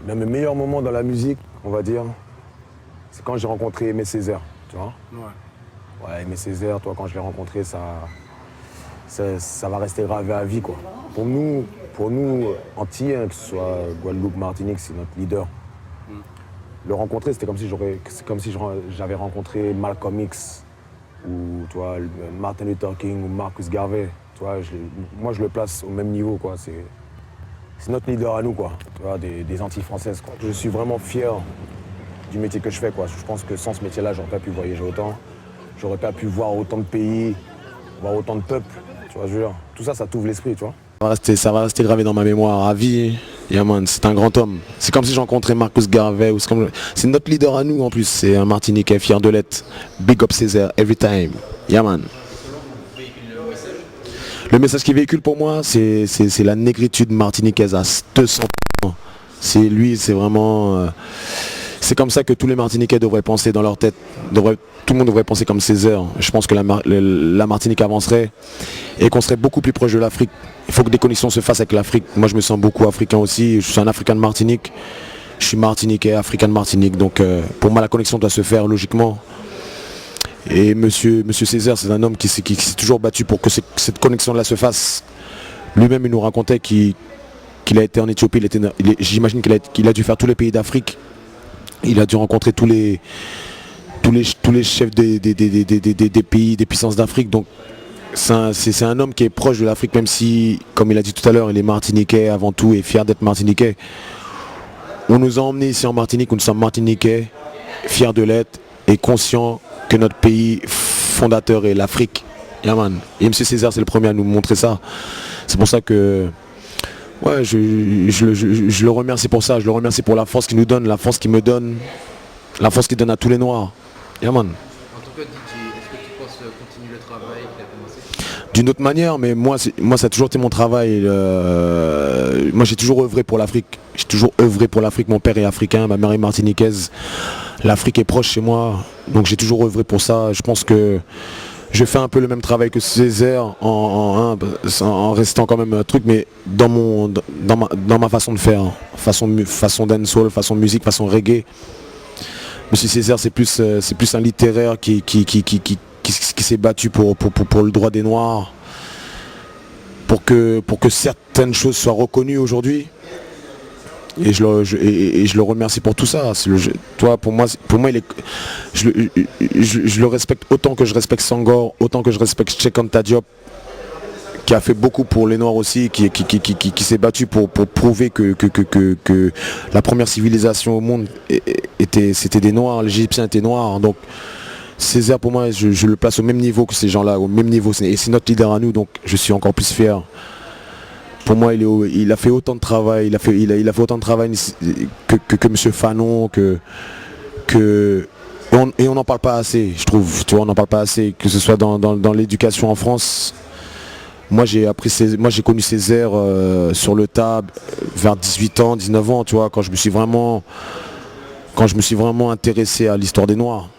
Dans mes meilleurs moments dans la musique, on va dire, c'est quand j'ai rencontré Aimé Césaire, tu vois. Ouais, Aimé Césaire, toi, quand je l'ai rencontré, ça va rester gravé à vie, quoi. Pour nous Antillais, hein, que ce soit Guadeloupe, Martinique, c'est notre leader. Le rencontrer, c'est comme si j'avais rencontré Malcolm X ou toi, Martin Luther King ou Marcus Garvey. Tu vois, moi, je le place au même niveau, quoi. C'est notre leader à nous, quoi. Tu vois, des Antilles françaises, quoi. Je suis vraiment fier du métier que je fais, quoi. Je pense que sans ce métier-là, j'aurais pas pu voyager autant. J'aurais pas pu voir autant de pays, voir autant de peuples. Tu vois, je veux dire, tout ça, ça t'ouvre l'esprit, tu vois. Ça va rester gravé dans ma mémoire à vie. Yeah, man, c'est un grand homme. C'est comme si j'ai rencontré Marcus Garvey. C'est notre leader à nous en plus. C'est un Martiniquais fier de l'être. Big up Césaire, every time. Yeah, man. Le message qu'il véhicule pour moi, c'est la négritude martiniquaise à 200%. C'est lui, c'est vraiment... c'est comme ça que tous les Martiniquais devraient penser dans leur tête. Tout le monde devrait penser comme Césaire. Je pense que la Martinique avancerait et qu'on serait beaucoup plus proche de l'Afrique. Il faut que des connexions se fassent avec l'Afrique. Moi, je me sens beaucoup africain aussi. Je suis un Africain de Martinique. Je suis Martiniquais, Africain de Martinique. Donc, pour moi, la connexion doit se faire logiquement. Et Monsieur Césaire, c'est un homme qui s'est toujours battu pour que cette connexion-là se fasse. Lui-même, il nous racontait qu'il a été en Éthiopie. J'imagine qu'il a dû faire tous les pays d'Afrique. Il a dû rencontrer tous les chefs des pays, des puissances d'Afrique. Donc c'est un homme qui est proche de l'Afrique, même si, comme il a dit tout à l'heure, il est martiniquais avant tout et fier d'être martiniquais. On nous a emmenés ici en Martinique, où nous sommes martiniquais, fiers de l'être et conscients que notre pays fondateur est l'Afrique. Yeah, man. Et M. Césaire, c'est le premier à nous montrer ça. C'est pour ça que ouais, je le remercie pour ça. Je le remercie pour la force qu'il nous donne, la force qu'il me donne, la force qu'il donne à tous les Noirs. Yeah, man. En tout cas, DJ, est-ce que tu penses continuer le travail que tu as commencé? D'une autre manière, mais moi ça a toujours été mon travail. Moi j'ai toujours œuvré pour l'Afrique. J'ai toujours œuvré pour l'Afrique. Mon père est africain, ma mère est martiniquaise. L'Afrique est proche chez moi. Donc j'ai toujours œuvré pour ça. Je pense que je fais un peu le même travail que Césaire en restant quand même un truc, mais dans ma façon de faire. Façon dancehall, façon musique, façon reggae. Monsieur Césaire, c'est plus un littéraire qui s'est battu pour le droit des Noirs, pour que certaines choses soient reconnues aujourd'hui. Et je le remercie pour tout ça. Pour moi je le respecte autant que je respecte Senghor, autant que je respecte Cheikh Anta Diop, qui a fait beaucoup pour les Noirs aussi, qui s'est battu pour prouver que la première civilisation au monde c'était des Noirs, les Égyptiens étaient noirs. Donc Césaire, pour moi, je le place au même niveau que ces gens-là, au même niveau. Et c'est notre leader à nous, donc je suis encore plus fier. Pour moi, il a fait autant de travail, il a fait autant de travail que M. Fanon, et on n'en parle pas assez, je trouve. Tu vois, on n'en parle pas assez, que ce soit dans l'éducation en France. Moi, j'ai connu Césaire sur le tas vers 18 ans, 19 ans, tu vois, quand je me suis vraiment intéressé à l'histoire des Noirs.